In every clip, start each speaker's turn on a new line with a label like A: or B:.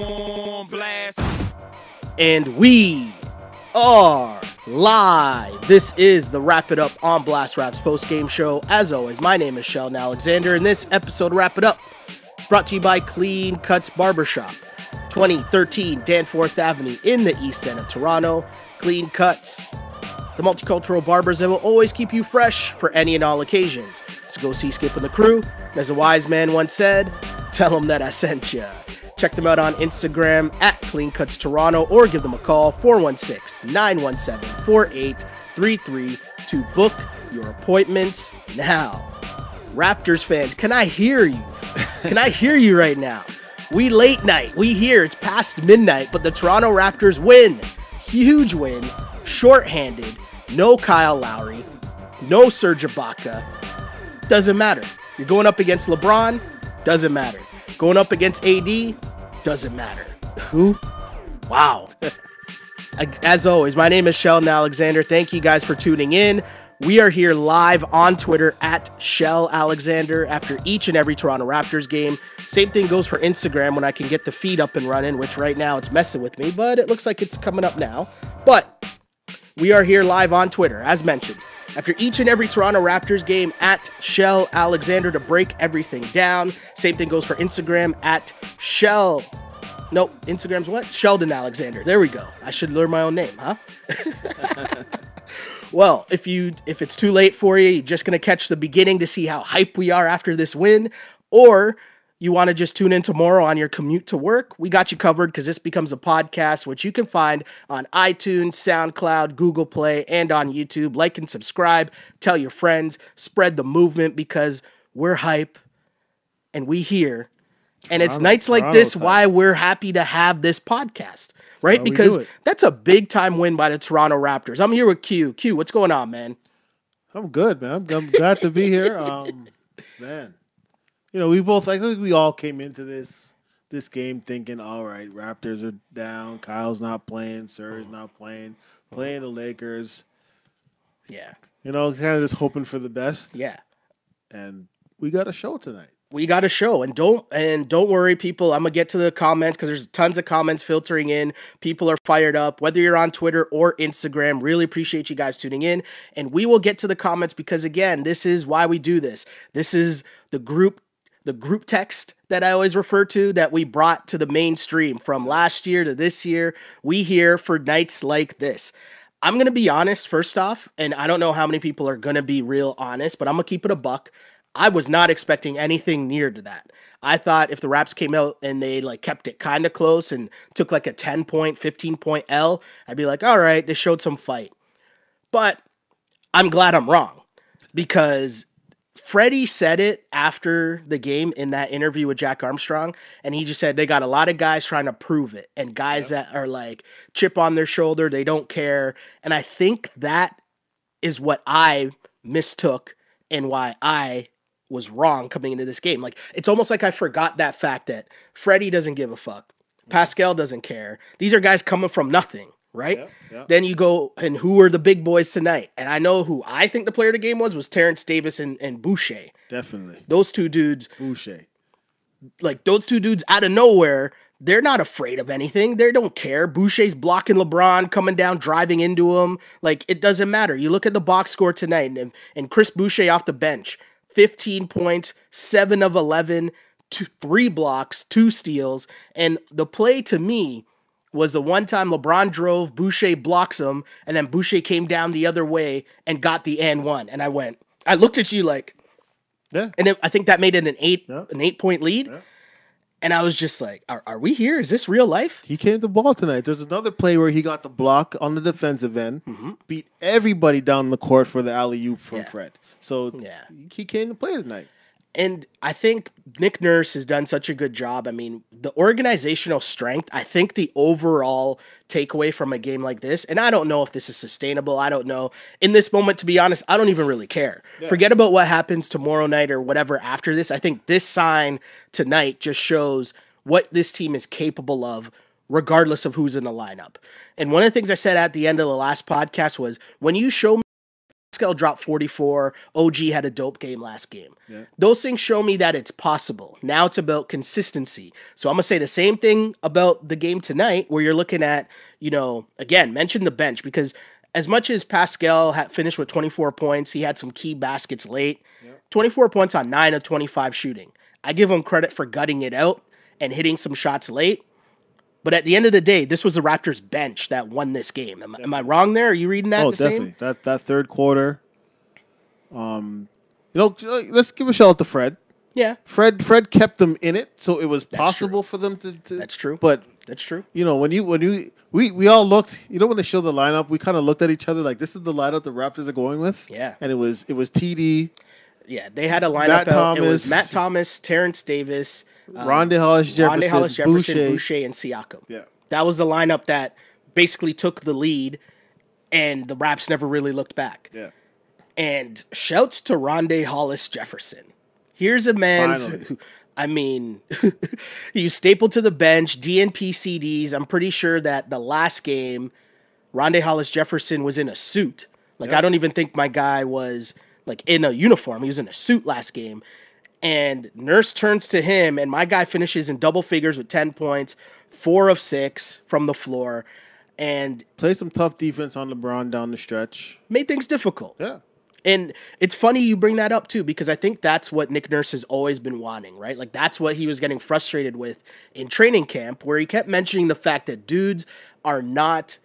A: on blast.
B: And we are live. This is the Wrap It Up on Blast Raps post-game show. As always, my name is Sheldon Alexander, and this episode of Wrap It Up is brought to you by Clean Cuts Barbershop, 2013 Danforth Avenue in the East End of Toronto. Clean Cuts, the multicultural barbers that will always keep you fresh for any and all occasions. So go see Skip and the crew. As a wise man once said, tell them that I sent ya. Check them out on Instagram at Clean Cuts Toronto or give them a call 416-917-4833 to book your appointments now. Raptors fans, can I hear you? Can I hear you right now? We late night. We here. It's past midnight, but the Toronto Raptors win. Huge win. Shorthanded. No Kyle Lowry. No Serge Ibaka. Doesn't matter. You're going up against LeBron. Doesn't matter. Going up against AD. Doesn't matter. Who? Wow. As always, my name is Sheldon Alexander. Thank you guys for tuning in. We are here live on Twitter at Shell Alexander after each and every Toronto Raptors game. Same thing goes for Instagram when I can get the feed up and running, which right now it's messing with me, but it looks like it's coming up now. But we are here live on Twitter, as mentioned, after each and every Toronto Raptors game at Shell Alexander to break everything down. Same thing goes for Instagram at Shell. Nope, Instagram's what? Sheldon Alexander. There we go. I should learn my own name, huh? Well, if it's too late for you, you're just going to catch the beginning to see how hype we are after this win, or you want to just tune in tomorrow on your commute to work, we got you covered because this becomes a podcast, which you can find on iTunes, SoundCloud, Google Play, and on YouTube. Like and subscribe. Tell your friends. Spread the movement because we're hype and we here. And it's nights like this why we're happy to have this podcast, right? Because that's a big-time win by the Toronto Raptors. I'm here with Q. Q, what's going on, man?
C: I'm good, man. I'm glad to be here. Man. You know, I think we all came into this game thinking, all right, Raptors are down, Kyle's not playing, Serge's not playing the Lakers.
B: Yeah.
C: You know, kind of just hoping for the best.
B: Yeah.
C: And we got a show tonight.
B: We got a show, and don't worry, people. I'm gonna get to the comments because there's tons of comments filtering in. People are fired up, whether you're on Twitter or Instagram. Really appreciate you guys tuning in, and we will get to the comments because again, this is why we do this. This is the group text that I always refer to that we brought to the mainstream from last year to this year. We here for nights like this. I'm gonna be honest first off, and I don't know how many people are gonna be real honest, but I'm gonna keep it a buck. I was not expecting anything near to that. I thought if the Raps came out and they kept it kind of close and took a 10-point, 15-point L, I'd be like, all right, they showed some fight. But I'm glad I'm wrong because Freddie said it after the game in that interview with Jack Armstrong, and he just said they got a lot of guys trying to prove it and guys that are chip on their shoulder, they don't care. And I think that is what I mistook and why I was wrong coming into this game. It's almost like I forgot that fact that Freddie doesn't give a fuck. Pascal doesn't care. These are guys coming from nothing, right? Yeah. Then you go, and who are the big boys tonight? And I know who I think the player of the game was Terrence Davis and Boucher.
C: Definitely.
B: Those two dudes.
C: Boucher.
B: Those two dudes out of nowhere, they're not afraid of anything. They don't care. Boucher's blocking LeBron, coming down, driving into him. It doesn't matter. You look at the box score tonight, and Chris Boucher off the bench, 15 points, 7 of 11, 3 blocks, 2 steals. And the play to me was the one time LeBron drove, Boucher blocks him, and then Boucher came down the other way and got the and one. And I looked at you
C: yeah.
B: And I think that made it an 8-point lead. Yeah. And I was just like, are we here? Is this real life?
C: He came to the ball tonight. There's another play where he got the block on the defensive end, beat everybody down the court for the alley-oop from Fred. So he came to play tonight.
B: And I think Nick Nurse has done such a good job. I mean, the organizational strength, I think the overall takeaway from a game like this, and I don't know if this is sustainable. I don't know. In this moment, to be honest, I don't even really care. Yeah. Forget about what happens tomorrow night or whatever after this. I think this sign tonight just shows what this team is capable of regardless of who's in the lineup. And one of the things I said at the end of the last podcast was, when you show me Pascal dropped 44. OG had a dope game last game.
C: Yeah.
B: Those things show me that it's possible. Now it's about consistency. So I'm going to say the same thing about the game tonight where you're looking at, again, mention the bench because as much as Pascal had finished with 24 points, he had some key baskets late. 24 points on 9 of 25 shooting. I give him credit for gutting it out and hitting some shots late. But at the end of the day, this was the Raptors bench that won this game. Am I wrong there? Are you reading that the
C: definitely.
B: same?
C: That third quarter. Let's give a shout out to Fred.
B: Yeah.
C: Fred kept them in it, so it was possible for them to.
B: That's true.
C: But
B: that's true.
C: We all looked. When they showed the lineup, we kind of looked at each other like this is the lineup the Raptors are going with.
B: Yeah.
C: And it was TD.
B: Yeah, they had a lineup out. It was Matt Thomas, Terrence Davis,
C: Rondé Hollis-Jefferson,
B: Boucher, and Siakam.
C: Yeah.
B: That was the lineup that basically took the lead, and the Raps never really looked back.
C: Yeah.
B: And shouts to Rondé Hollis-Jefferson. Here's a man who, he was stapled to the bench, DNP CDs. I'm pretty sure that the last game, Rondé Hollis-Jefferson was in a suit. I don't even think my guy was in a uniform. He was in a suit last game. And Nurse turns to him, and my guy finishes in double figures with 10 points, 4 of 6 from the floor, and
C: play some tough defense on LeBron down the stretch.
B: Made things difficult.
C: Yeah.
B: And it's funny you bring that up, too, because I think that's what Nick Nurse has always been wanting, right? That's what he was getting frustrated with in training camp, where he kept mentioning the fact that dudes are not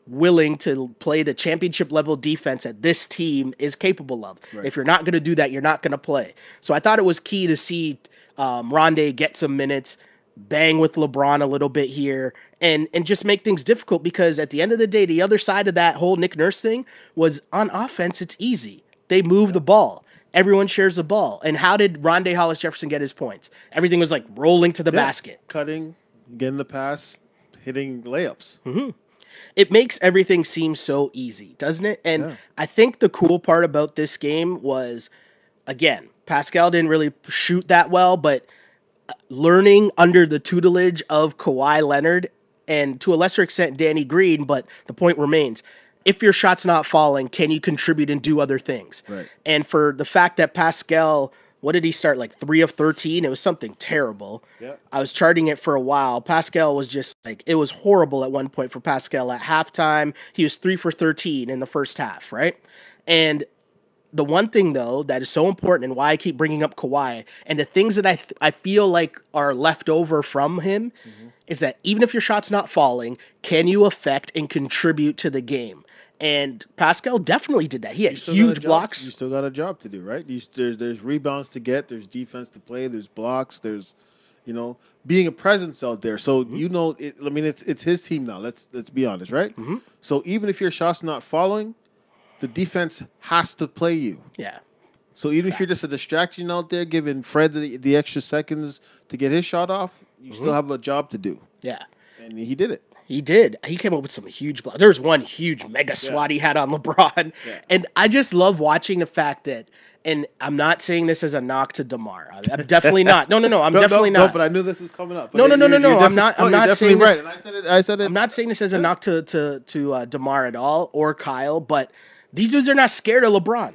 B: willing to play the championship level defense that this team is capable of. Right. If you're not going to do that, you're not going to play. So I thought it was key to see Rondé get some minutes, bang with LeBron a little bit here, and just make things difficult because at the end of the day, the other side of that whole Nick Nurse thing was on offense, it's easy. They move the ball. Everyone shares the ball. And how did Rondé Hollis-Jefferson get his points? Everything was rolling to the basket.
C: Cutting, getting the pass, hitting layups.
B: Mm-hmm. It makes everything seem so easy, doesn't it? And I think the cool part about this game was, again, Pascal didn't really shoot that well, but learning under the tutelage of Kawhi Leonard and to a lesser extent Danny Green, but the point remains, if your shot's not falling, can you contribute and do other things?
C: Right.
B: And for the fact that Pascal, what did he start, 3 of 13? It was something terrible.
C: Yep.
B: I was charting it for a while. Pascal was just it was horrible at one point for Pascal at halftime. He was 3 for 13 in the first half, right? And the one thing, though, that is so important and why I keep bringing up Kawhi and the things that I feel like are left over from him is that even if your shot's not falling, can you affect and contribute to the game? And Pascal definitely did that. He had huge blocks.
C: You still got a job to do, right? There's rebounds to get. There's defense to play. There's blocks. There's, being a presence out there. So it's his team now. Let's be honest, right?
B: Mm-hmm.
C: So even if your shot's not following, the defense has to play you.
B: Yeah.
C: So even if you're just a distraction out there, giving Fred the extra seconds to get his shot off, you still have a job to do.
B: Yeah.
C: And he did it.
B: He did. He came up with some huge blocks. There was one huge mega swat he had on LeBron. Yeah. And I just love watching the fact that, and I'm not saying this as a knock to DeMar. I'm definitely not. No. I'm definitely not.
C: No, but I knew this was coming up.
B: No. I'm not saying
C: right.
B: this.
C: And I said it.
B: I'm not saying this as a knock to DeMar at all or Kyle, but these dudes are not scared of LeBron,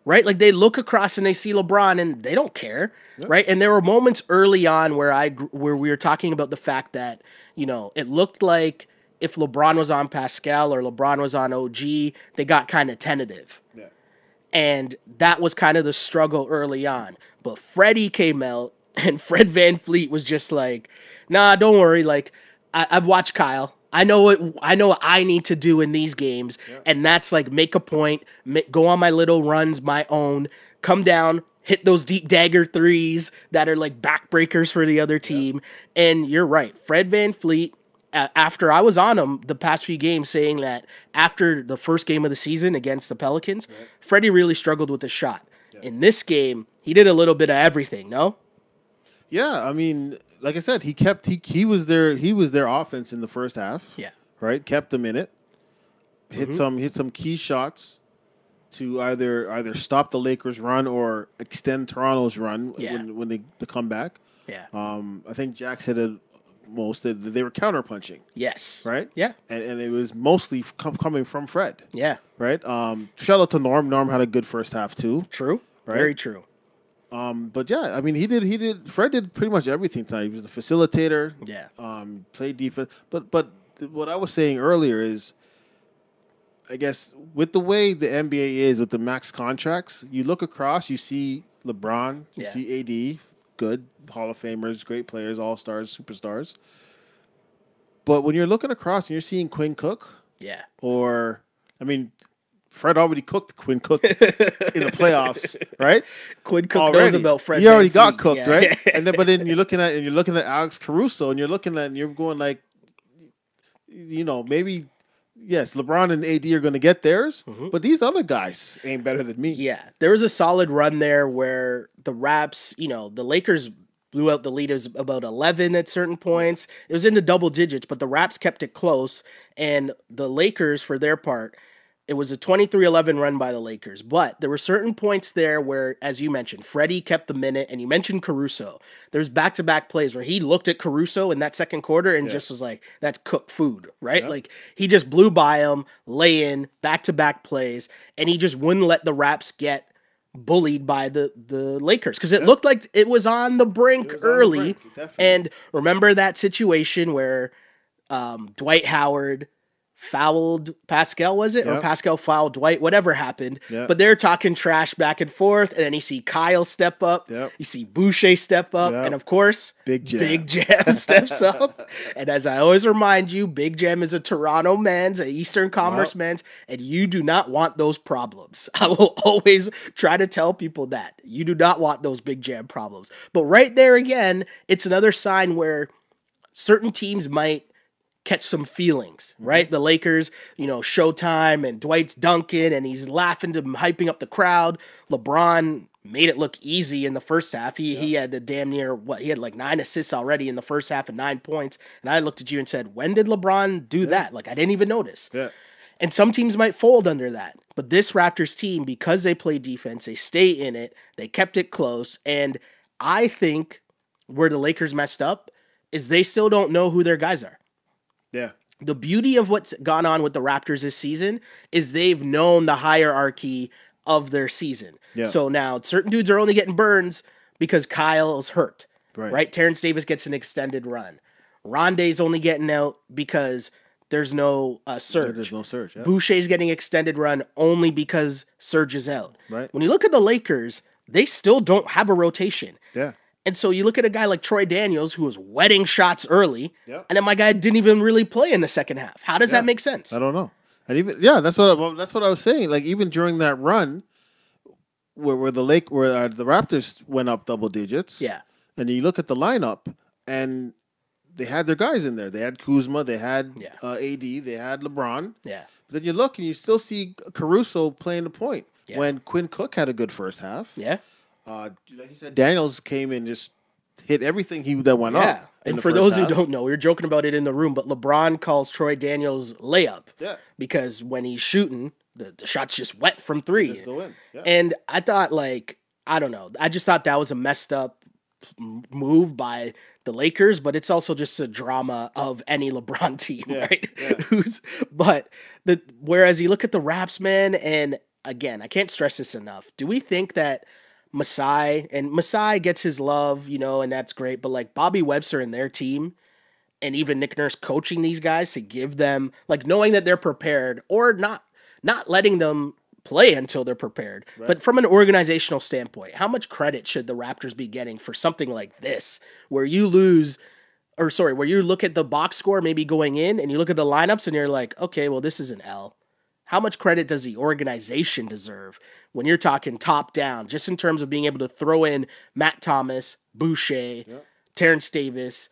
B: right? They look across and they see LeBron and they don't care, right? And there were moments early on where we were talking about the fact that, it looked like if LeBron was on Pascal or LeBron was on OG, they got kind of tentative. Yeah. And that was kind of the struggle early on. But Freddie came out and Fred VanVleet was just nah, don't worry. I've watched Kyle. I know what I need to do in these games. Yeah. And that's make a point, go on my little runs, my own, come down, hit those deep dagger threes that are backbreakers for the other team. Yeah. And you're right. Fred VanVleet, after I was on him the past few games saying that after the first game of the season against the Pelicans, Freddie really struggled with the shot. Yeah. In this game, he did a little bit of everything, no?
C: Yeah, I mean, like I said, he was their offense in the first half.
B: Yeah.
C: Right? Kept them in it. Hit some key shots to either stop the Lakers' run or extend Toronto's run when they come back.
B: Yeah.
C: I think Jax hit a most, they were counterpunching,
B: Yes.
C: right?
B: Yeah.
C: And it was mostly coming from Fred,
B: Yeah.
C: right? Shout out to Norm. Norm had a good first half too,
B: True.
C: right?
B: Very true.
C: But yeah, I mean, Fred did pretty much everything tonight. He was the facilitator.
B: Yeah.
C: Played defense. But what I was saying earlier is, I guess with the way the NBA is with the max contracts, you look across, you see LeBron, you
B: Yeah.
C: see AD, good Hall of Famers, great players, all stars, superstars. But when you're looking across and you're seeing Quinn Cook,
B: Yeah.
C: or I mean, Fred already cooked Quinn Cook in the playoffs, right?
B: Quinn Cook
C: Already.
B: knows about Fred.
C: He already got
B: VanVleet,
C: cooked,
B: yeah.
C: right? But then you're looking at Alex Caruso, and you're going like, maybe yes, LeBron and AD are going to get theirs, but these other guys ain't better than me.
B: Yeah, there was a solid run there where the Raps, the Lakers blew out the lead. It was about 11 at certain points. It was into double digits, but the Raps kept it close. And the Lakers, for their part, it was a 23-11 run by the Lakers. But there were certain points there where, as you mentioned, Freddie kept the minute, and you mentioned Caruso. There's back-to-back plays where he looked at Caruso in that second quarter and just was like, that's cooked food, right?
C: Yeah.
B: Like, he just blew by him, lay in, back-to-back plays, and he just wouldn't let the Raps get bullied by the Lakers because it looked like it was on the brink early. And remember that situation where Dwight Howard fouled Pascal, was it? Or Pascal fouled Dwight, whatever happened. But they're talking trash back and forth, and then you see Kyle step up, you see Boucher step up, and of course, Big Jam steps up. And as I always remind you, Big Jam is a Toronto man's, an Eastern Commerce man's, and you do not want those problems. I will always try to tell people that. You do not want those Big Jam problems. But right there again, it's another sign where certain teams might catch some feelings, right? The Lakers, Showtime and Dwight's dunking and he's laughing to hyping up the crowd. LeBron made it look easy in the first half. He had the damn near, he had like 9 assists already in the first half and 9 points. And I looked at you and said, when did LeBron do that? Like, I didn't even notice.
C: Yeah.
B: And some teams might fold under that. But this Raptors team, because they play defense, they stay in it, they kept it close. And I think where the Lakers messed up is they still don't know who their guys are.
C: Yeah.
B: The beauty of what's gone on with the Raptors this season is they've known the hierarchy of their season.
C: Yeah.
B: So now certain dudes are only getting burns because Kyle's hurt, right? Terrence Davis gets an extended run. Rondé's only getting out because there's no Serge.
C: There's no Serge. Yeah.
B: Boucher's getting extended run only because Serge is out.
C: Right.
B: When you look at the Lakers, they still don't have a rotation.
C: Yeah.
B: And so you look at a guy like Troy Daniels who was wetting shots early, and then my guy didn't even really play in the second half. How does that make sense?
C: I don't know. And even that's what I was saying. Like even during that run, where the Raptors went up double digits, and you look at the lineup, and they had their guys in there. They had Kuzma, they had AD, they had LeBron.
B: Yeah.
C: But then you look and you still see Caruso playing the point when Quinn Cook had a good first half.
B: Yeah.
C: Like you said, Daniels came and just hit everything that went up.
B: And for those who don't know, we were joking about it in the room, but LeBron calls Troy Daniels layup.
C: Yeah.
B: Because when he's shooting, the shot's just wet from three.
C: Just go in. Yeah.
B: And I thought, I don't know. I just thought that was a messed up move by the Lakers, but it's also just a drama of any LeBron team, right? Yeah. Whereas you look at the Raps, man, and again, I can't stress this enough. Do we think that Masai gets his love, and that's great, but Bobby Webster and their team and even Nick Nurse coaching these guys to give them, knowing that they're prepared or not letting them play until they're prepared. Right. But from an organizational standpoint, how much credit should the Raptors be getting for something like this, where you look at the box score maybe going in and you look at the lineups and you're like, okay, well, this is an L. How much credit does the organization deserve when you're talking top down, just in terms of being able to throw in Matt Thomas, Boucher, Terrence Davis,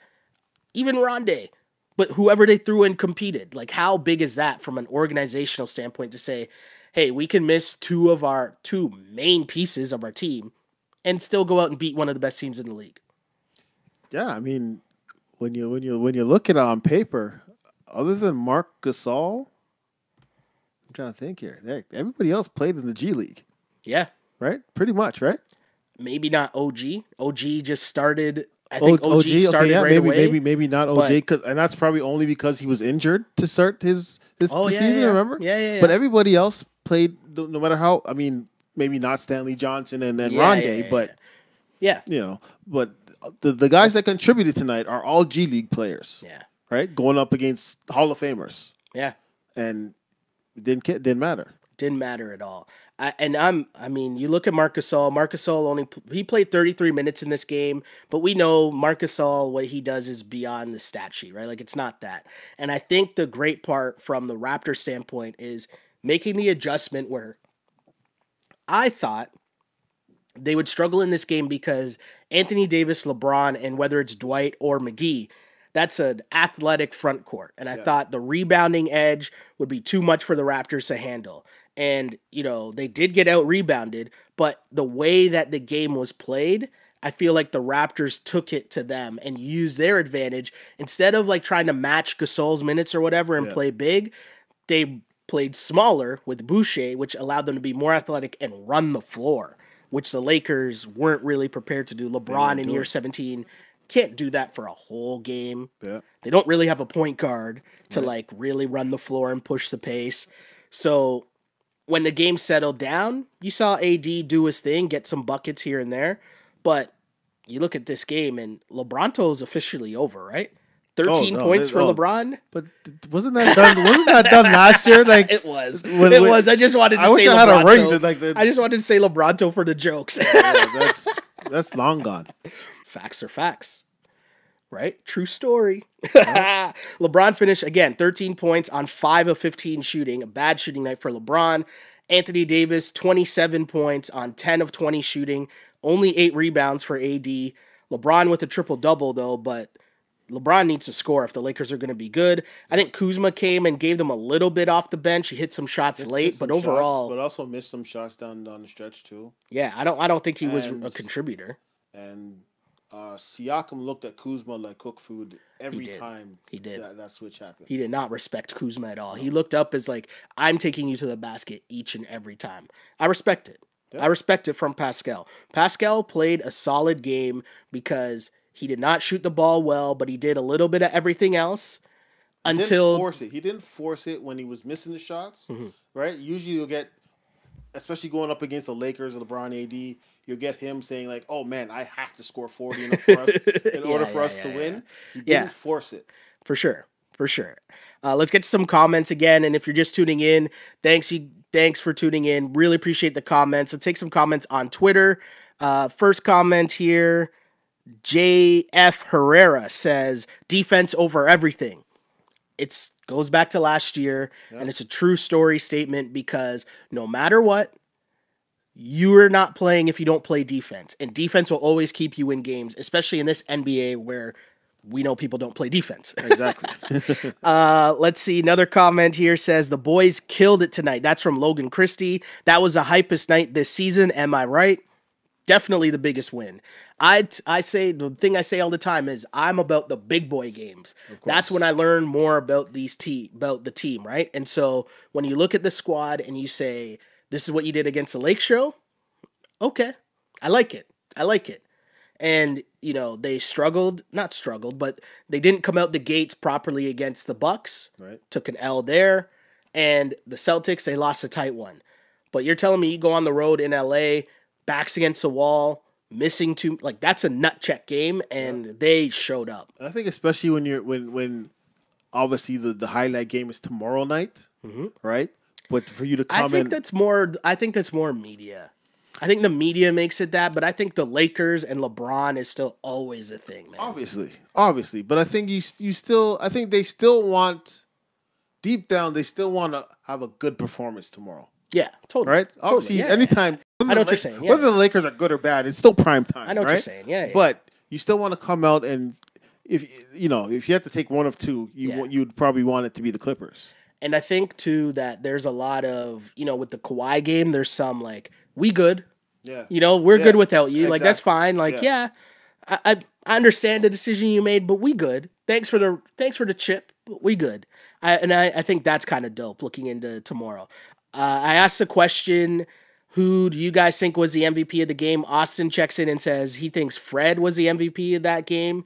B: even Rondé, but whoever they threw in competed? How big is that from an organizational standpoint to say, hey, we can miss two main pieces of our team and still go out and beat one of the best teams in the league?
C: Yeah, I mean, when you look at it on paper, other than Marc Gasol, I'm trying to think here. Everybody else played in the G League.
B: Yeah.
C: Right? Pretty much, right?
B: Maybe not OG. OG just started I think OG
C: OG, okay,
B: started
C: yeah,
B: right away,
C: maybe not OJ,
B: but
C: and that's probably only because he was injured to start
B: oh
C: the
B: yeah,
C: season.
B: yeah,
C: Remember,
B: yeah, yeah,
C: but
B: yeah,
C: everybody else played no matter how. I mean, maybe not Stanley Johnson and then
B: yeah, yeah,
C: Rondé,
B: yeah, yeah.
C: but
B: Yeah,
C: you know, but the guys
B: That's
C: that contributed tonight are all G League players,
B: yeah,
C: right? Going up against Hall of Famers,
B: yeah.
C: and it didn't matter.
B: Didn't matter at all. I mean, you look at Marcus Gasol. Marcus Gasol he played 33 minutes in this game, but we know Marcus Gasol, what he does is beyond the stat sheet, right? Like it's not that. And I think the great part from the Raptors standpoint is making the adjustment where I thought they would struggle in this game because Anthony Davis, LeBron, and whether it's Dwight or McGee, that's an athletic front court. And I
C: Yeah,
B: thought the rebounding edge would be too much for the Raptors to handle. And, they did get out rebounded, but the way that the game was played, I feel like the Raptors took it to them and used their advantage. Instead of like trying to match Gasol's minutes or whatever and
C: yeah,
B: play big, they played smaller with Boucher, which allowed them to be more athletic and run the floor, which the Lakers weren't really prepared to do.
C: they
B: LeBron
C: weren't
B: in year
C: doing.
B: 17 can't do that for a whole game.
C: Yeah,
B: They don't really have a point guard to
C: right.
B: like really run the floor and push the pace. So when the game settled down, you saw AD do his thing, get some buckets here and there, but you look at this game and LeBronto is officially over, right?
C: Oh
B: 13
C: no,
B: points for LeBron.
C: but wasn't that done? Wasn't that done last year? Like
B: It was.
C: when,
B: It was. I just wanted to
C: I wish
B: say
C: I had a ring
B: LeBronto.
C: to like the.
B: I just wanted to say LeBronto for the jokes.
C: Yeah, that's long gone.
B: Facts are facts. Right? True story. LeBron finished again 13 points on 5 of 15 shooting. A bad shooting night for LeBron. Anthony Davis 27 points on 10 of 20 shooting. Only 8 rebounds for AD. LeBron with a triple double though, but LeBron needs to score if the Lakers are going to be good. I think Kuzma came and gave them a little bit off the bench. He hit some shots late, but overall,
C: but also missed some shots down the stretch too.
B: yeah, I don't think he was
C: And
B: a contributor.
C: and Siakam looked at Kuzma like cook food
B: He
C: every
B: did.
C: time
B: He did.
C: that switch happened.
B: He did not respect Kuzma at all. He looked up as like, I'm taking you to the basket each and every time. I respect it.
C: Yeah.
B: I respect it from Pascal. Pascal played a solid game because he did not shoot the ball well, but he did a little bit of everything else until
C: Didn't force it. He didn't force it when he was missing the shots, right? Usually you'll get, especially going up against the Lakers, LeBron, AD, you'll get him saying like, "Oh man, I have to score 40 in order for us to win." He didn't force it.
B: For sure. For sure. Let's get to some comments again. And if you're just tuning in, thanks for tuning in. Really appreciate the comments. Let's take some comments on Twitter. First comment here. JF Herrera says, defense over everything. It goes back to last year, and it's a true story statement because no matter what, you're not playing if you don't play defense. And defense will always keep you in games, especially in this NBA where we know people don't play defense.
C: Exactly.
B: Let's see. Another comment here says, the boys killed it tonight. That's from Logan Christie. That was the hypest night this season. Am I right? Definitely the biggest win. I say the thing I say all the time is I'm about the big boy games. That's when I learn more about about the team, right? And so when you look at the squad and you say this is what you did against the Lake Show, okay, I like it. I like it. And they not struggled, but they didn't come out the gates properly against the Bucks.
C: Right.
B: Took an L there, and the Celtics they lost a tight one. But you're telling me you go on the road in LA, backs against the wall, missing two, like that's a nut check game, and they showed up.
C: I think especially when obviously the highlight game is tomorrow night, right? But for you to come
B: I think that's more media. I think the media makes it that, but I think the Lakers and LeBron is still always a thing, man.
C: Obviously, but I think I think they still want, deep down, they still want to have a good performance tomorrow.
B: Yeah, totally.
C: Right?
B: Totally,
C: Obviously,
B: yeah.
C: anytime.
B: I know what you're saying. Yeah.
C: Whether the Lakers are good or bad, it's still prime time.
B: I know what
C: right?
B: you're saying. Yeah, yeah.
C: But you still want to come out and if you have to take one of two, you'd probably want it to be the Clippers.
B: And I think too that there's a lot of with the Kawhi game, there's some like we good.
C: Yeah.
B: We're good without you. Exactly. Like that's fine. Like I understand the decision you made, but we good. Thanks for the chip. But we good. I think that's kind of dope looking into tomorrow. I asked the question, Who do you guys think was the MVP of the game? Austin checks in and says he thinks Fred was the MVP of that game.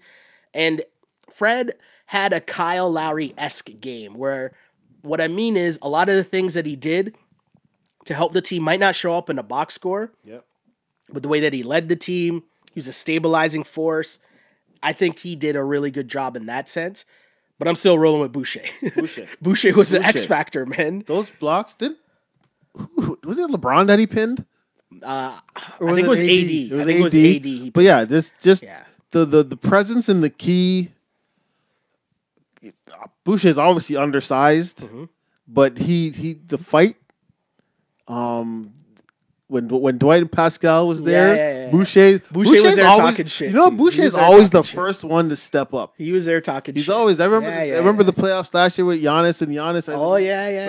B: And Fred had a Kyle Lowry-esque game where what I mean is a lot of the things that he did to help the team might not show up in a box score,
C: Yep.
B: but the way that he led the team, he was a stabilizing force. I think he did a really good job in that sense. But I'm still rolling with Boucher. Boucher was the X factor, man.
C: Those blocks was it LeBron that he pinned?
B: I think it was AD. I think it was AD.
C: But yeah, the presence and the key. Boucher is obviously undersized, but the fight. When Dwight and Pascal was there, Boucher
B: was there
C: always,
B: talking shit.
C: You know, Boucher is always the first one to step up.
B: He was there talking shit.
C: He's always. I remember the playoffs last year with Giannis.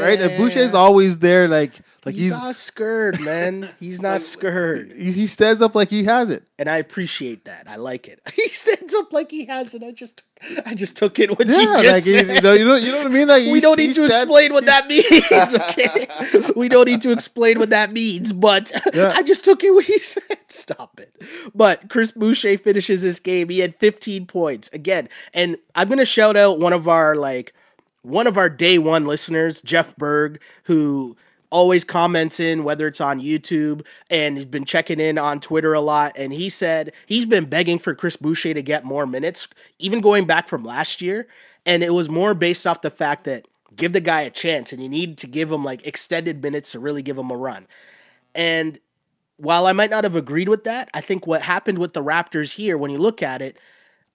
C: Right, and Boucher's always there, like
B: he's not scared, man. He's not scared.
C: He stands up like he has it,
B: and I appreciate that. I like it. He stands up like he has it. I just took it what you just said.
C: You know what I mean? Like
B: we don't need to explain what that means. Okay, we don't need to explain what that means, but I just took it what he said. Stop it. But Chris Boucher finishes this game. He had 15 points again, and I'm gonna shout out one of our day one listeners, Jeff Berg, who always comments in, whether it's on YouTube, and he's been checking in on Twitter a lot. And he said he's been begging for Chris Boucher to get more minutes, even going back from last year. And it was more based off the fact that give the guy a chance, and you need to give him like extended minutes to really give him a run. And while I might not have agreed with that, I think what happened with the Raptors here, when you look at it,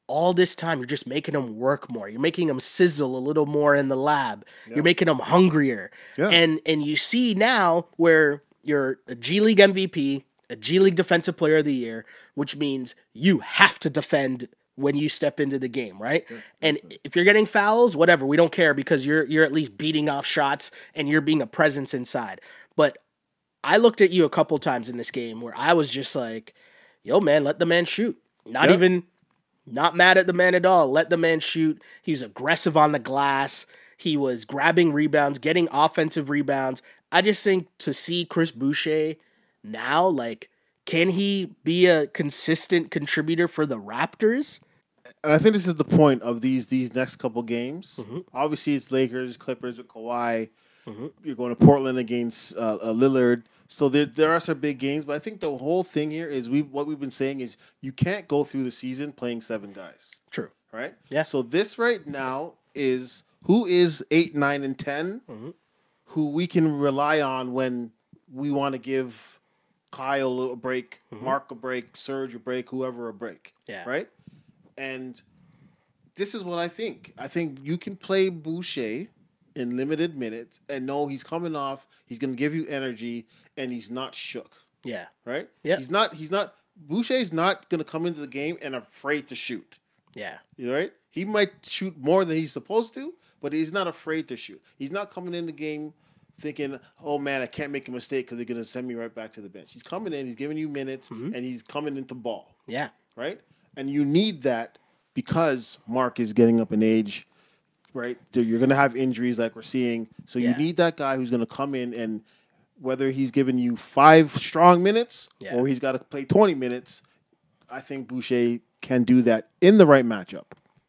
B: all this time you're just making them work more. You're making them sizzle a little more in the lab. You're making them hungrier. Yeah. And you see now where you're a G League MVP, a G League Defensive Player of the Year, which means you have to defend when you step into the game, right? Yeah. And if you're getting fouls, whatever, we don't care because you're at least beating off shots and you're being a presence inside. But I looked at you a couple times in this game where I was just like, yo, man, let the man shoot. Not mad at the man at all. Let the man shoot. He was aggressive on the glass. He was grabbing rebounds, getting offensive rebounds. I just think to see Chris Boucher now, like, can he be a consistent contributor for the Raptors?
C: And I think this is the point of these next couple games. Obviously, it's Lakers, Clippers with Kawhi. You're going to Portland against Lillard. So there are some big games, but I think the whole thing here is what we've been saying is you can't go through the season playing 7 guys.
B: True.
C: Right?
B: Yeah.
C: So this right now is who is 8, 9, and 10, who we can rely on when we want to give Kyle a break, Mark a break, Serge a break, whoever a break.
B: Yeah.
C: Right? And this is what I think. I think you can play Boucher in limited minutes and know he's coming off, he's going to give you energy, and he's not shook.
B: Yeah.
C: Right?
B: Yeah.
C: Boucher's not going to come into the game and afraid to shoot.
B: Yeah.
C: You know, right? He might shoot more than he's supposed to, but he's not afraid to shoot. He's not coming in the game thinking, oh man, I can't make a mistake because they're going to send me right back to the bench. He's coming in, he's giving you minutes, and he's coming into ball.
B: Yeah.
C: Right? And you need that because Mark is getting up in age. Right, so you're going to have injuries like we're seeing. So you need that guy who's going to come in and whether he's giving you 5 strong minutes or he's got to play 20 minutes, I think Boucher can do that in the right matchup.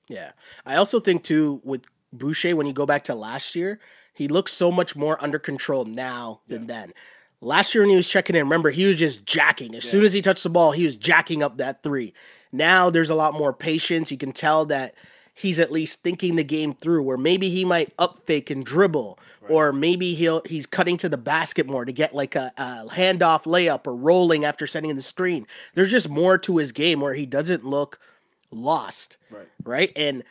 B: Yeah. I also think, too, with Boucher, when you go back to last year, he looks so much more under control now than then. Last year when he was checking in, remember, he was just jacking. As soon as he touched the ball, he was jacking up that 3. Now there's a lot more patience. You can tell that he's at least thinking the game through, where maybe he might up fake and dribble, or maybe he's cutting to the basket more to get like a handoff layup or rolling after setting the screen. There's just more to his game where he doesn't look lost, right? And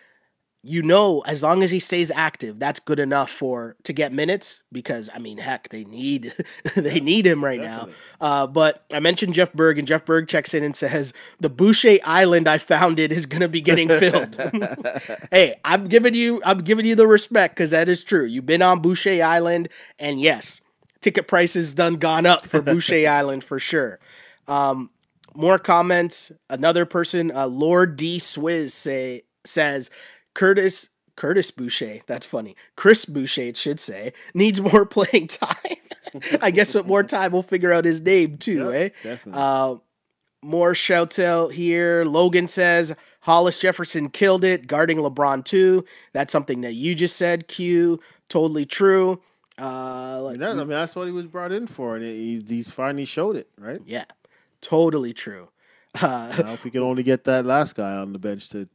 B: you know, as long as he stays active, that's good enough to get minutes because, I mean, heck, they need him right now. But I mentioned Jeff Berg, and Jeff Berg checks in and says, the Boucher Island I founded is going to be getting filled. Hey, I'm giving you the respect because that is true. You've been on Boucher Island, and yes, ticket prices gone up for Boucher Island for sure. More comments. Another person, Lord D. Swizz says, Curtis Curtis Boucher, that's funny. Chris Boucher, it should say, needs more playing time. I guess with more time, we'll figure out his name too,
C: Yep,
B: eh?
C: definitely.
B: More shouts out here. Logan says Hollis Jefferson killed it, guarding LeBron too. That's something that you just said, Q. Totally true.
C: I mean, that's what he was brought in for, and he's finally showed it, right?
B: Yeah, totally true.
C: Now, if we can only get that last guy on the bench to.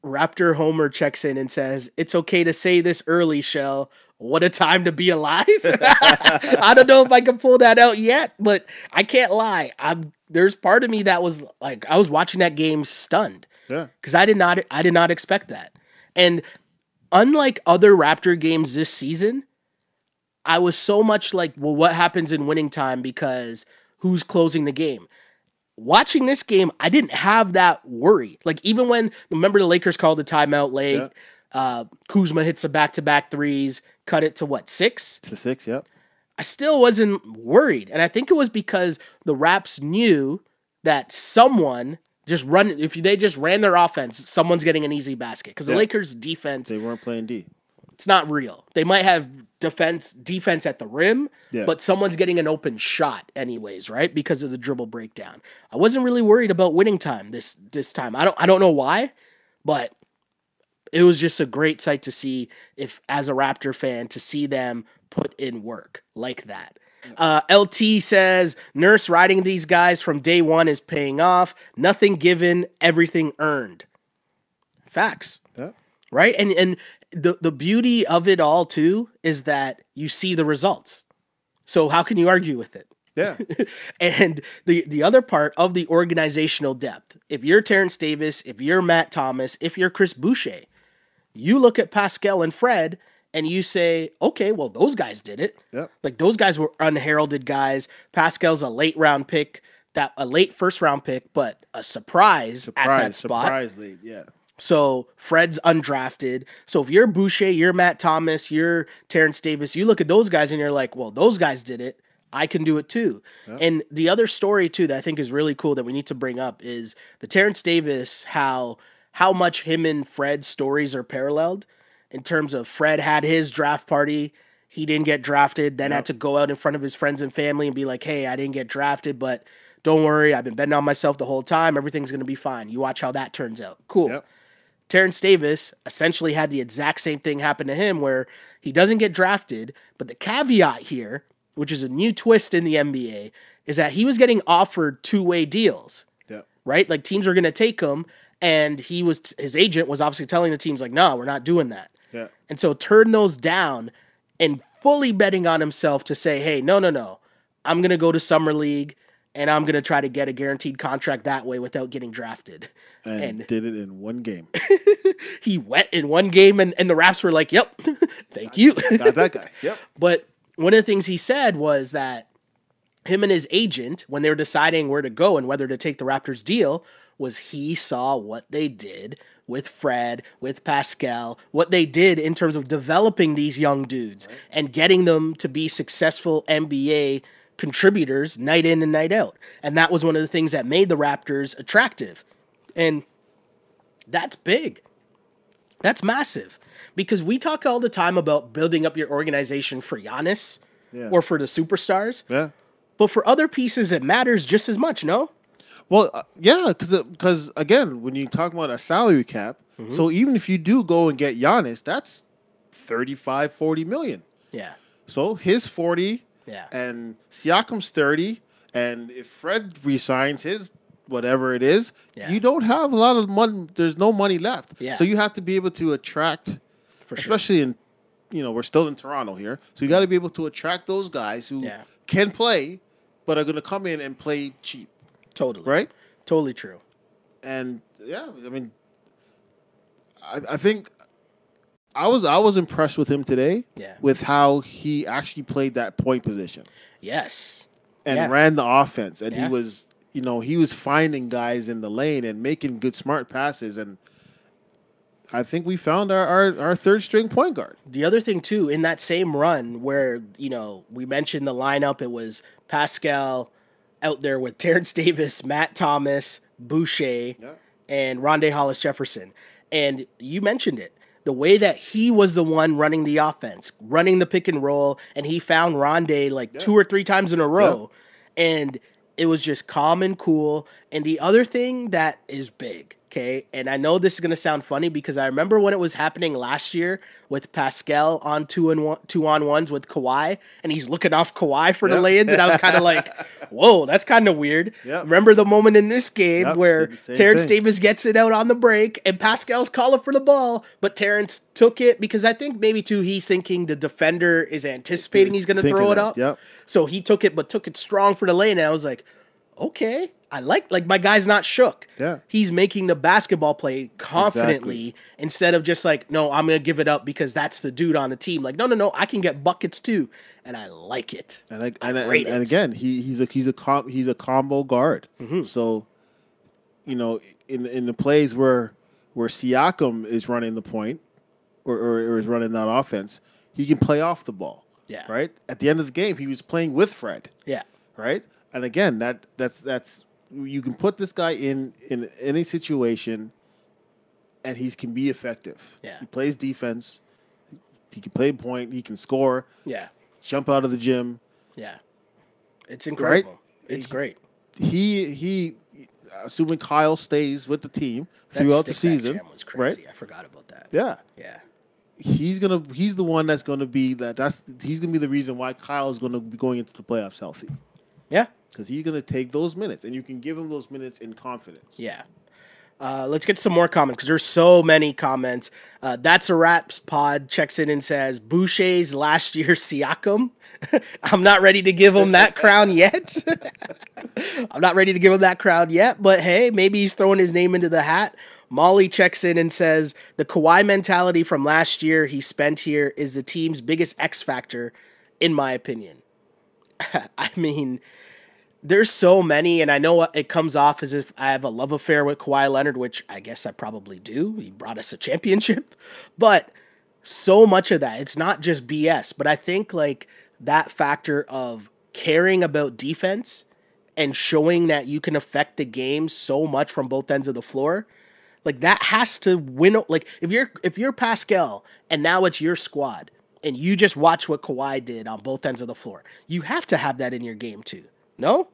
B: Raptor Homer checks in and says, "It's okay to say this early, Shell. What a time to be alive." I don't know if I can pull that out yet, but I can't lie. There's part of me that was like, I was watching that game stunned.
C: Yeah.
B: Because I did not expect that. And unlike other Raptor games this season, I was so much like, well, what happens in winning time because who's closing the game? Watching this game, I didn't have that worry. Like, even when, remember the Lakers called the timeout late, Kuzma hits a back-to-back threes, cut it to what, 6?
C: To 6, yep.
B: I still wasn't worried. And I think it was because the Raps knew that someone if they just ran their offense, someone's getting an easy basket. Because the Lakers' defense,
C: they weren't playing D.
B: It's not real. They might have defense at the rim, but someone's getting an open shot anyways, right? Because of the dribble breakdown. I wasn't really worried about winning time this time. I don't know why, but it was just a great sight to see, if as a Raptor fan, to see them put in work like that. LT says, Nurse riding these guys from day one is paying off. Nothing given, everything earned. Facts.
C: Yeah.
B: Right? And the beauty of it all, too, is that you see the results. So how can you argue with it?
C: Yeah.
B: And the other part of the organizational depth, if you're Terrence Davis, if you're Matt Thomas, if you're Chris Boucher, you look at Pascal and Fred and you say, okay, well, those guys did it.
C: Yep.
B: Like, those guys were unheralded guys. Pascal's a late first round pick, but a surprise at that spot.
C: Surprise late, yeah.
B: So Fred's undrafted. So if you're Boucher, you're Matt Thomas, you're Terrence Davis, you look at those guys and you're like, well, those guys did it. I can do it too. Yep. And the other story too that I think is really cool that we need to bring up is the Terrence Davis, how much him and Fred's stories are paralleled in terms of Fred had his draft party. He didn't get drafted, then had to go out in front of his friends and family and be like, hey, I didn't get drafted, but don't worry, I've been betting on myself the whole time. Everything's going to be fine. You watch how that turns out. Cool. Yep. Terrence Davis essentially had the exact same thing happen to him where he doesn't get drafted, but the caveat here, which is a new twist in the NBA, is that he was getting offered two-way deals.
C: Yep.
B: Right? Like, teams were going to take him, and his agent was obviously telling the teams, like, no, we're not doing that.
C: Yeah.
B: And so turn those down and fully betting on himself to say, hey, no, I'm going to go to Summer League and I'm going to try to get a guaranteed contract that way without getting drafted.
C: And did it in one game.
B: He went in one game and the Raps were like, yep, thank you.
C: Got that guy. Yep.
B: But one of the things he said was that him and his agent, when they were deciding where to go and whether to take the Raptors deal, was he saw what they did with Fred, with Pascal, what they did in terms of developing these young dudes and getting them to be successful NBA contributors night in and night out. And that was one of the things that made the Raptors attractive. And that's big. That's massive. Because we talk all the time about building up your organization for Giannis or for the superstars.
C: Yeah.
B: But for other pieces, it matters just as much, no?
C: Well, yeah, because again, when you talk about a salary cap, so even if you do go and get Giannis, that's 35, 40 million.
B: Yeah.
C: So his 40 and Siakam's 30, and if Fred resigns his whatever it is, you don't have a lot of money. There's no money left.
B: Yeah.
C: So you have to be able to attract, especially in, we're still in Toronto here, so you got to be able to attract those guys who can play, but are going to come in and play cheap.
B: Totally.
C: Right?
B: Totally true.
C: And I mean, I think I was impressed with him today with how he actually played that point position.
B: Yes.
C: And ran the offense. And he was, he was finding guys in the lane and making good, smart passes. And I think we found our third string point guard.
B: The other thing, too, in that same run where, we mentioned the lineup, it was Pascal out there with Terrence Davis, Matt Thomas, Boucher, and Rondé Hollis Jefferson. And you mentioned it. the way that he was the one running the offense, running the pick and roll, and he found Rondé like 2 or 3 times in a row, and it was just calm and cool. And the other thing that is big, okay, and I know this is gonna sound funny because I remember when it was happening last year with Pascal on 2-on-1s with Kawhi, and he's looking off Kawhi for the lay-ins, and I was kind of like, "Whoa, that's kind of weird." Remember the moment in this game where Terrence Davis gets it out on the break, and Pascal's calling for the ball, but Terrence took it because I think maybe too he's thinking the defender is anticipating he's going to throw it up, so he took it, but took it strong for the lane, and I was like, okay. I like my guy's not shook. He's making the basketball play confidently instead of just like, no, I'm gonna give it up because that's the dude on the team. Like, no, I can get buckets too, and I like it.
C: And again, he's a combo guard. So, you know, in the plays where Siakam is running the point or is running that offense, he can play off the ball. Right. At the end of the game, he was playing with Fred. Right. And again, that's you can put this guy in any situation, and he can be effective. He plays defense. He can play point. He can score. Jump out of the gym.
B: It's incredible. Right? It's great.
C: He assuming Kyle stays with the team throughout the season.
B: Jam was crazy. Right? I forgot about that.
C: Yeah. He's the one that's gonna be he's gonna be the reason why Kyle's gonna be going into the playoffs healthy. Because he's going to take those minutes, and you can give him those minutes in confidence.
B: Let's get some more comments because there's so many comments. That's a Raps pod checks in and says, Boucher's last year Siakam. I'm not ready to give him that crown yet. But hey, maybe he's throwing his name into the hat. Molly checks in and says, the Kawhi mentality from last year he spent here is the team's biggest X factor, in my opinion. I mean, there's so many, and I know it comes off as if I have a love affair with Kawhi Leonard, which I guess I probably do. He brought us a championship. But so much of that, it's not just BS, but I think like that factor of caring about defense and showing that you can affect the game so much from both ends of the floor, like that has to win. Like if you're Pascal and now it's your squad and you just watch what Kawhi did on both ends of the floor, you have to have that in your game too. No?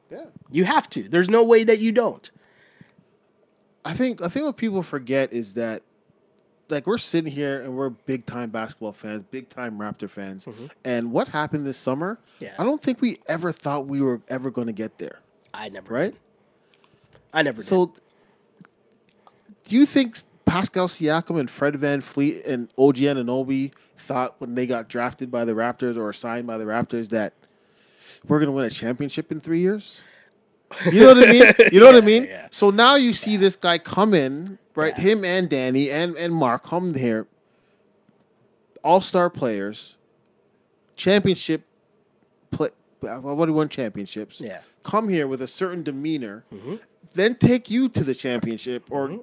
B: You have to. There's no way that you don't.
C: I think what people forget is that, like, we're sitting here and we're big time basketball fans, big time Raptor fans, and what happened this summer? I don't think we ever thought we were ever going to get there.
B: I never.
C: Right?
B: Did. I never.
C: So,
B: did.
C: Do you think Pascal Siakam and Fred VanVleet and OG Anunoby thought when they got drafted by the Raptors or signed by the Raptors that we're going to win a championship in 3 years? You know what I mean? So now you see this guy come in, right? Him and Danny and Mark come here, all-star players, championship play. What do you want championships? Come here with a certain demeanor, then take you to the championship, or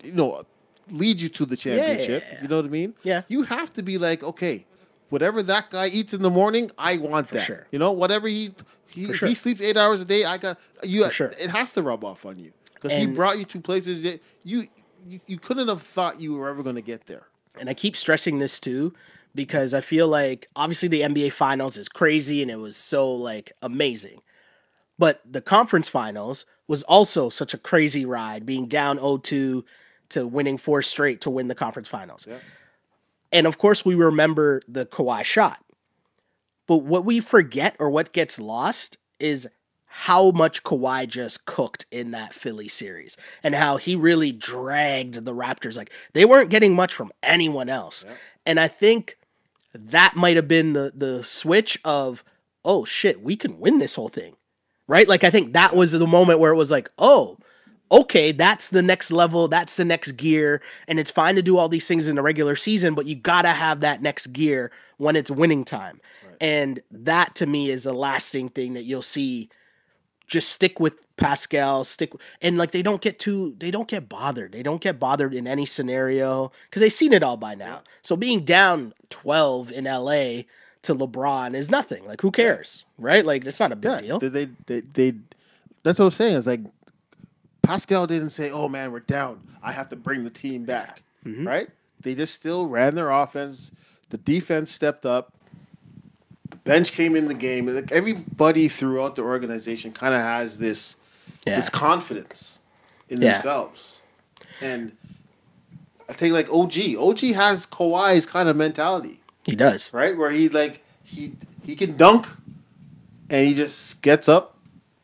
C: lead you to the championship. You know what I mean? You have to be like, okay, whatever that guy eats in the morning, I want that.
B: Sure.
C: Whatever he sleeps 8 hours a day, I got you. Sure. It has to rub off on you because he brought you to places that you couldn't have thought you were ever going to get there.
B: And I keep stressing this too because I feel like obviously the NBA Finals is crazy and it was so like amazing, but the conference finals was also such a crazy ride, being down 0-2 to winning 4 straight to win the conference finals. And of course, we remember the Kawhi shot. But what we forget or what gets lost is how much Kawhi just cooked in that Philly series and how he really dragged the Raptors. Like, they weren't getting much from anyone else. And I think that might have been the switch of, oh, shit, we can win this whole thing. Right? Like, I think that was the moment where it was like, oh, okay, that's the next level, that's the next gear, and it's fine to do all these things in the regular season, but you gotta have that next gear when it's winning time. And that, to me, is a lasting thing that you'll see. Just stick with Pascal, and like they don't get bothered. They don't get bothered in any scenario because they've seen it all by now. So being down 12 in LA to LeBron is nothing. Like, who cares, right? Like, it's not a big deal.
C: They that's what I'm saying. It's like Pascal didn't say, "Oh man, we're down. I have to bring the team back." Right? they just still ran their offense. The defense stepped up. The bench came in the game. Like everybody throughout the organization kind of has this confidence in themselves. And I think like OG has Kawhi's kind of mentality.
B: He does.
C: Right? Where he can dunk and he just gets up,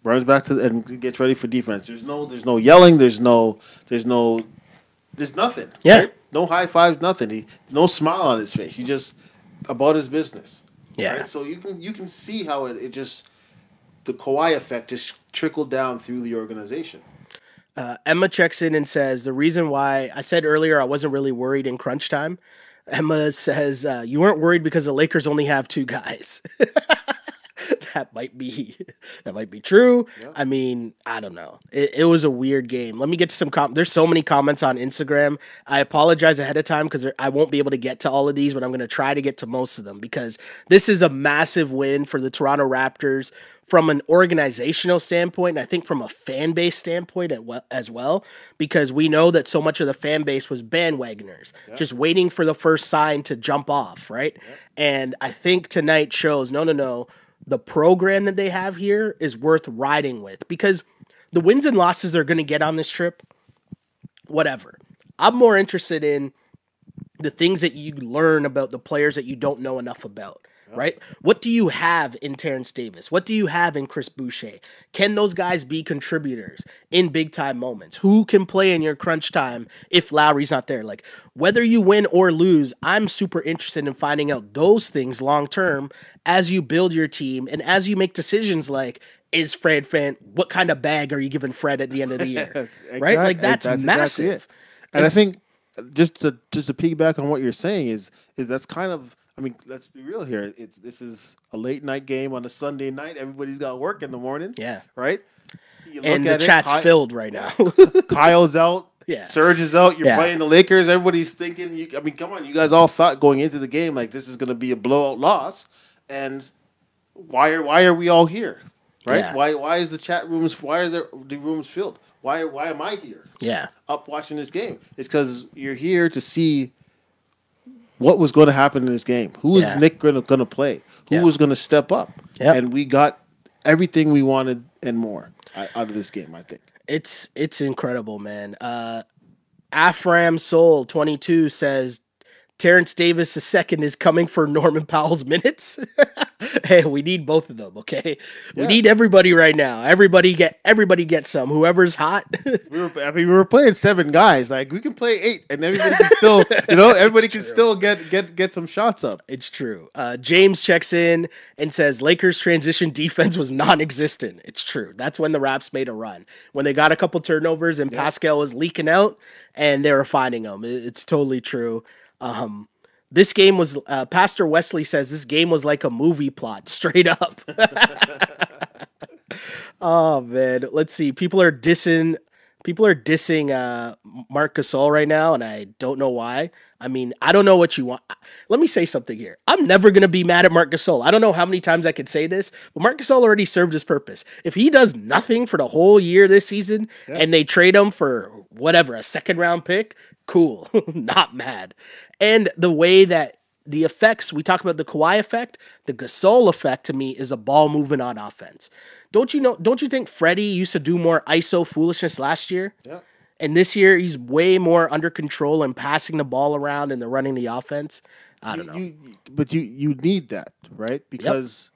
C: runs back and gets ready for defense. There's no yelling, there's nothing.
B: Yeah.
C: Right? No high fives, nothing. No smile on his face. He just about his business.
B: Yeah.
C: Right? So you can see how it just the Kawhi effect just trickled down through the organization.
B: Emma checks in and says, the reason why I said earlier I wasn't really worried in crunch time. Emma says, you weren't worried because the Lakers only have 2 guys. That might be true. Yep. I mean, I don't know. It was a weird game. Let me get to some there's so many comments on Instagram. I apologize ahead of time because I won't be able to get to all of these, but I'm going to try to get to most of them because this is a massive win for the Toronto Raptors from an organizational standpoint, and I think from a fan base standpoint as well, because we know that so much of the fan base was bandwagoners, just waiting for the first sign to jump off, right? Yep. And I think tonight shows, no, the program that they have here is worth riding with because the wins and losses they're going to get on this trip, whatever. I'm more interested in the things that you learn about the players that you don't know enough about. Right? What do you have in Terrence Davis? What do you have in Chris Boucher? Can those guys be contributors in big time moments? Who can play in your crunch time if Lowry's not there? Like, whether you win or lose, I'm super interested in finding out those things long term as you build your team and as you make decisions like, is Fred Fan, what kind of bag are you giving Fred at the end of the year? Exactly. Right? Like, that's massive. Exactly
C: and I think just to piggyback on what you're saying is that's kind of, I mean, let's be real here. This is a late night game on a Sunday night. Everybody's got work in the morning.
B: Yeah.
C: Right?
B: And the chat's filled right now.
C: Kyle's out.
B: Yeah.
C: Serge is out. You're playing the Lakers. Everybody's thinking, come on. You guys all thought going into the game like this is going to be a blowout loss. And why are we all here? Right? Yeah. Why is the chat rooms, why are the rooms filled? Why am I here?
B: Yeah.
C: Up watching this game. It's because you're here to see what was going to happen in this game. Who was Nick going to play? Who was going to step up? Yep. And we got everything we wanted and more out of this game, I think.
B: It's incredible, man. Afram Soul 22 says Terrence Davis II is coming for Norman Powell's minutes. Hey, we need both of them, okay? We need everybody right now. Everybody get some. Whoever's hot.
C: we were playing 7 guys. Like, we can play 8 and everybody can still, everybody can still get some shots up.
B: It's true. James checks in and says Lakers transition defense was non-existent. It's true. That's when the Raps made a run. When they got a couple turnovers and Pascal was leaking out and they were finding them. It's totally true. This game was, Pastor Wesley says this game was like a movie plot, straight up. Oh, man. Let's see. People are dissing Marc Gasol right now, and I don't know why. I mean, I don't know what you want. Let me say something here. I'm never going to be mad at Marc Gasol. I don't know how many times I could say this, but Marc Gasol already served his purpose. If he does nothing for the whole year this season and they trade him for whatever, a second-round pick, cool. Not mad. And the way that the effects, we talk about the Kawhi effect, the Gasol effect to me is a ball movement on offense. Don't you think Freddie used to do more ISO foolishness last year? Yeah. And this year he's way more under control and passing the ball around and they're running the offense. I don't know.
C: But you need that, right? Because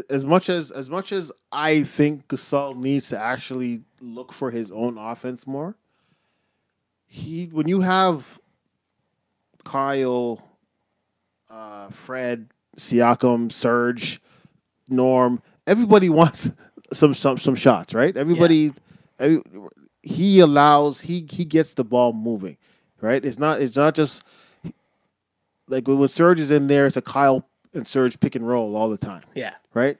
C: as much as I think Gasol needs to actually look for his own offense more, when you have Kyle, Fred, Siakam, Serge, Norm, everybody wants some shots, right? Everybody, he gets the ball moving, right? It's not just like when Serge is in there, it's a Kyle and Serge pick and roll all the time.
B: Yeah,
C: right.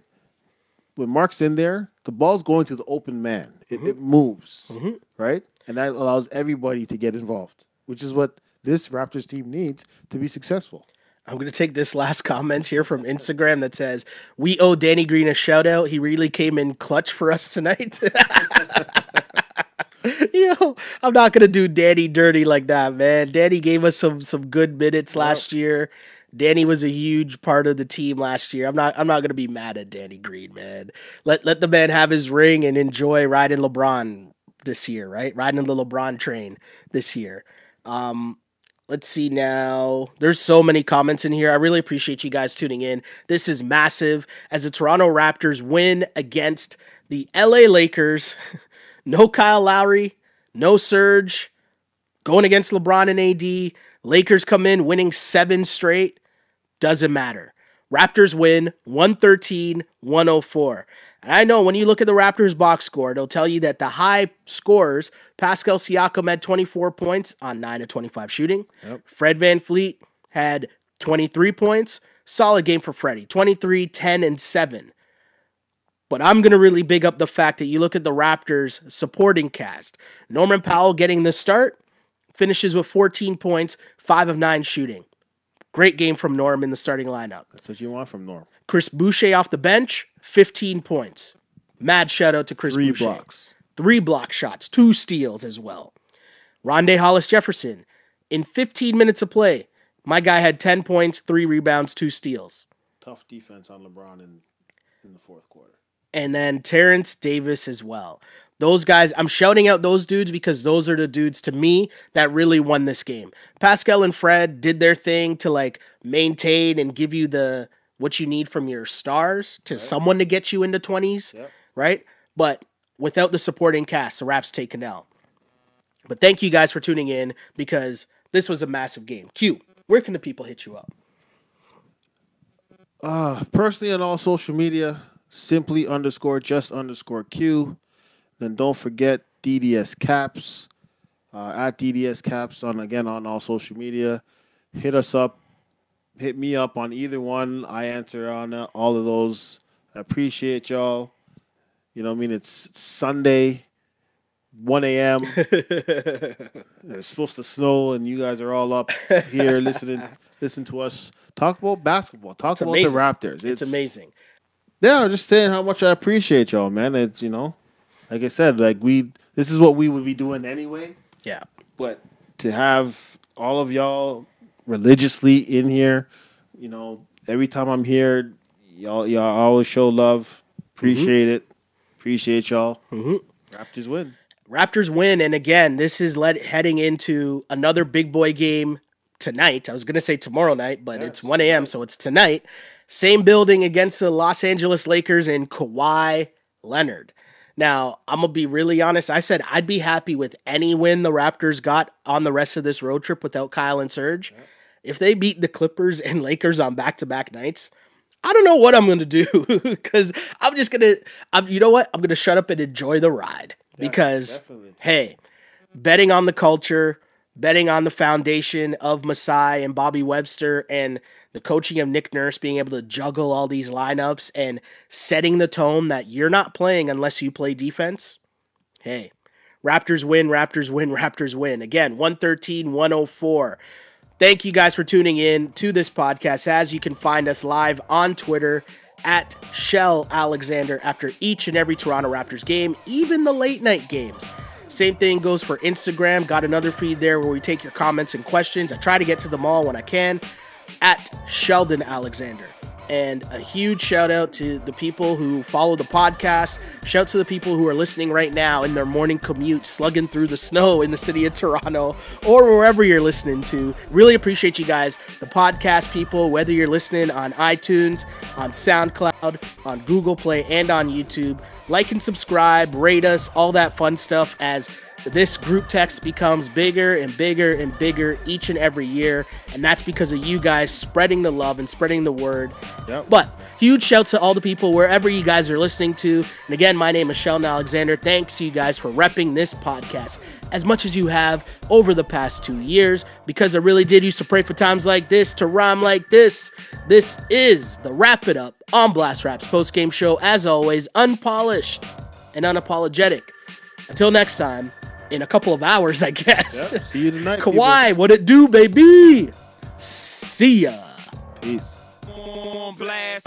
C: When Mark's in there, the ball's going to the open man. It moves, right? And that allows everybody to get involved, which is what this Raptors team needs to be successful.
B: I'm going to take this last comment here from Instagram that says, we owe Danny Green a shout out. He really came in clutch for us tonight. Yo, I'm not gonna do Danny dirty like that, man. Danny gave us some good minutes last year. Danny was a huge part of the team last year. I'm not gonna be mad at Danny Green, man. Let the man have his ring and enjoy riding LeBron this year, right? Riding the LeBron train this year. Let's see now. There's so many comments in here. I really appreciate you guys tuning in. This is massive as the Toronto Raptors win against the LA Lakers. No Kyle Lowry, no Serge, going against LeBron and AD. Lakers come in winning 7 straight. Doesn't matter. Raptors win 113-104. And I know when you look at the Raptors box score, it'll tell you that the high scores, Pascal Siakam had 24 points on 9 of 25 shooting.
C: Yep.
B: Fred VanVleet had 23 points. Solid game for Freddie. 23, 10, and 7. But I'm going to really big up the fact that you look at the Raptors supporting cast. Norman Powell getting the start, finishes with 14 points, 5 of 9 shooting. Great game from Norm in the starting lineup.
C: That's what you want from Norm.
B: Chris Boucher off the bench, 15 points. Mad shout out to Chris Boucher.
C: 3 blocks.
B: 3 block shots, 2 steals as well. Rondé Hollis-Jefferson, in 15 minutes of play, my guy had 10 points, 3 rebounds, 2 steals.
C: Tough defense on LeBron in the fourth quarter.
B: And then Terrence Davis as well. Those guys, I'm shouting out those dudes because those are the dudes to me that really won this game. Pascal and Fred did their thing to like maintain and give you the what you need from your stars to someone to get you into 20s, right? But without the supporting cast, the Raps take an L. But thank you guys for tuning in because this was a massive game. Q, where can the people hit you up?
C: Personally on all social media, simply_just_Q. Then don't forget DDS Caps, at DDS Caps on all social media. Hit us up. Hit me up on either one. I answer on all of those. I appreciate y'all. You know what I mean? It's Sunday, 1 a.m. It's supposed to snow, and you guys are all up here listen to us talk about basketball. Talk about
B: amazing.
C: the Raptors.
B: It's amazing.
C: Yeah, I'm just saying how much I appreciate y'all, man. It's, like I said, this is what we would be doing anyway.
B: Yeah.
C: But to have all of y'all religiously in here, every time I'm here, y'all always show love. Appreciate it. Appreciate y'all. Raptors win.
B: Raptors win, and again, this is heading into another big boy game tonight. I was going to say tomorrow night, but it's 1 a.m., so it's tonight. Same building against the Los Angeles Lakers and Kawhi Leonard. Now, I'm going to be really honest. I said I'd be happy with any win the Raptors got on the rest of this road trip without Kyle and Serge. Yeah. If they beat the Clippers and Lakers on back-to-back nights, I don't know what I'm going to do because I'm just going to, you know what? I'm going to shut up and enjoy the ride because, hey, betting on the culture, betting on the foundation of Masai and Bobby Webster and the coaching of Nick Nurse being able to juggle all these lineups and setting the tone that you're not playing unless you play defense. Hey, Raptors win, Raptors win, Raptors win. Again, 113-104. Thank you guys for tuning in to this podcast. As you can find us live on Twitter at Shell Alexander after each and every Toronto Raptors game, even the late night games. Same thing goes for Instagram. Got another feed there where we take your comments and questions. I try to get to them all when I can. At Sheldon Alexander. And a huge shout out to the people who follow the podcast. Shout to the people who are listening right now in their morning commute, slugging through the snow in the city of Toronto or wherever you're listening to. Really appreciate you guys. The podcast people, whether you're listening on iTunes, on SoundCloud, on Google Play, and on YouTube. Like and subscribe, rate us, all that fun stuff as this group text becomes bigger and bigger and bigger each and every year, and that's because of you guys spreading the love and spreading the word. Yep. But huge shouts to all the people wherever you guys are listening to. And again, my name is Sheldon Alexander. Thanks to you guys for repping this podcast as much as you have over the past 2 years, because I really did used to pray for times like this to rhyme like this. This is the Wrap It Up on Blast Raps post-game show, as always, unpolished and unapologetic. Until next time, in a couple of hours, I guess.
C: Yep. See you tonight.
B: Kawhi, what it do, baby? See ya.
C: Peace.
A: Blast.